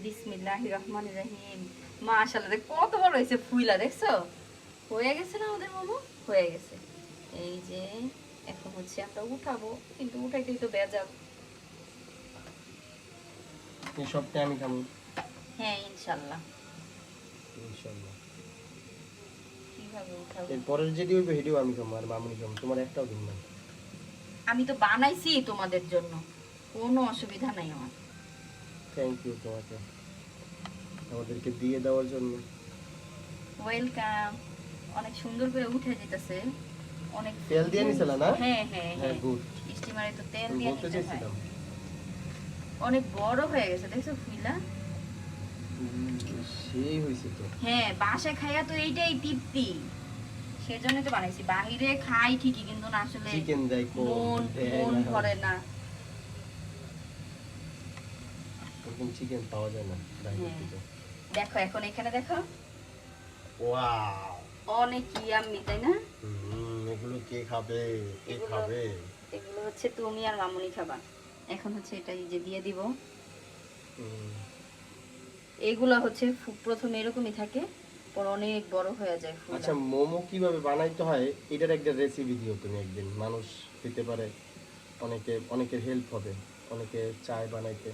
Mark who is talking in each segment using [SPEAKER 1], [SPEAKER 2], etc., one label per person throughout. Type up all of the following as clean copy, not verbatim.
[SPEAKER 1] বিসমিল্লাহির রহমানির রহিম। মাশাআল্লাহ, কত বড় হয়েছে ফুইলা, দেখছো? হয়ে গেছে না আমাদের মোমো? হয়ে গেছে। এই যে এখন হচ্ছে আমরা উঠাবো, কিন্তু উঠাইতেই তো বেজাল।
[SPEAKER 2] এই সবটা আমি খাবো।
[SPEAKER 1] হ্যাঁ, ইনশাআল্লাহ।
[SPEAKER 2] ইনশাআল্লাহ।
[SPEAKER 1] কিভাবে উঠাবো?
[SPEAKER 2] এরপরের যেটি হইবে হেডিও আমি খাবো আর মামুনি খাবো, তোমার একটাও দিন না।
[SPEAKER 1] আমি তো বানাইছি তোমাদের জন্য, কোনো অসুবিধা নাই আমার।
[SPEAKER 2] থ্যাংক ইউ তোমাকে আমাদেরকে দিয়ে দেওয়ার জন্য।
[SPEAKER 1] ওয়েলকাম। অনেক সুন্দর করে উঠে যেতেছে। অনেক
[SPEAKER 2] তেল দিয়ে নিছিল না?
[SPEAKER 1] হ্যাঁ হ্যাঁ
[SPEAKER 2] হ্যাঁ, গুড।
[SPEAKER 1] স্টিমারে তো তেল
[SPEAKER 2] আমি
[SPEAKER 1] দিয়ে
[SPEAKER 2] বলতে
[SPEAKER 1] নিতে হয়।
[SPEAKER 2] চাইছিলাম
[SPEAKER 1] অনেক বড় হয়ে গেছে, দেখছো ফুইলা?
[SPEAKER 2] সেই হইছে তো।
[SPEAKER 1] হ্যাঁ, বাসায় খাইয়া তো এইটাই তৃপ্তি, সেজন্য তো বানাইছি। বাহিরে খাই ঠিকই, কিন্তু না আসলে
[SPEAKER 2] চিকেন দেয়
[SPEAKER 1] মন ভরে না।
[SPEAKER 2] এরকম চিকেন পাওয়া যায় না বাইরে
[SPEAKER 1] হ্যাঁ।
[SPEAKER 2] থেকে।
[SPEAKER 1] দেখো এখন এখানে দেখো,
[SPEAKER 2] ওয়াও,
[SPEAKER 1] অনেক ইয়াম্মি, তাই না?
[SPEAKER 2] এগুলো কে খাবে? কে
[SPEAKER 1] এগুলো-
[SPEAKER 2] খাবে?
[SPEAKER 1] এগুলো হচ্ছে তুমি আর মামুনি খাবা। এখন হচ্ছে এটা এই যে দিয়ে দিব। এগুলো হচ্ছে প্রথমে এরকমই থাকে, পর অনেক বড় হয়ে যায় ফুল।
[SPEAKER 2] আচ্ছা, মোমো কিভাবে বানাইতে হয় এটার একটা রেসিপি দিও তুমি একদিন, মানুষ খেতে পারে, অনেকের হেল্প হবে, অনেকে চায় বানাইতে।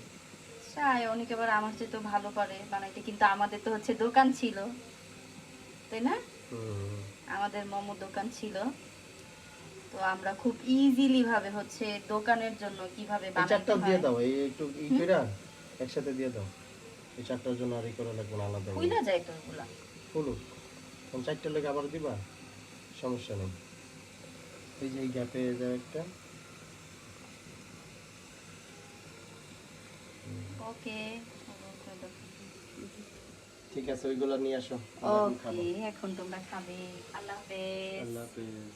[SPEAKER 1] চাই অনেকে আবার আমার চেয়ে তো ভালো পারে বানাইতে, কিন্তু আমাদের তো হচ্ছে দোকান ছিল, তাই না? আমাদের মোমো দোকান ছিল, তো আমরা খুব ইজিলি ভাবে হচ্ছে দোকানের জন্য কিভাবে
[SPEAKER 2] এই
[SPEAKER 1] বানাইতে
[SPEAKER 2] চারটা দিয়ে
[SPEAKER 1] হয়।
[SPEAKER 2] দাও, এই একটু কইরা একসাথে দিয়ে দাও। এই চারটার জন্য আর করা লাগবে না, আলাদা
[SPEAKER 1] ফুইলা যায় তো এগুলা।
[SPEAKER 2] ফুলুক, কোন চারটা লেগে আবার দিবা, সমস্যা নেই। এই যে এই গ্যাপে যাও একটা।
[SPEAKER 1] ওকে,
[SPEAKER 2] ঠিক আছে, ওইগুলো নিয়ে আসো।
[SPEAKER 1] ওকে, এখন তোমরা খাবে। আল্লাহ হাফেজ।
[SPEAKER 2] আল্লাহ হাফেজ।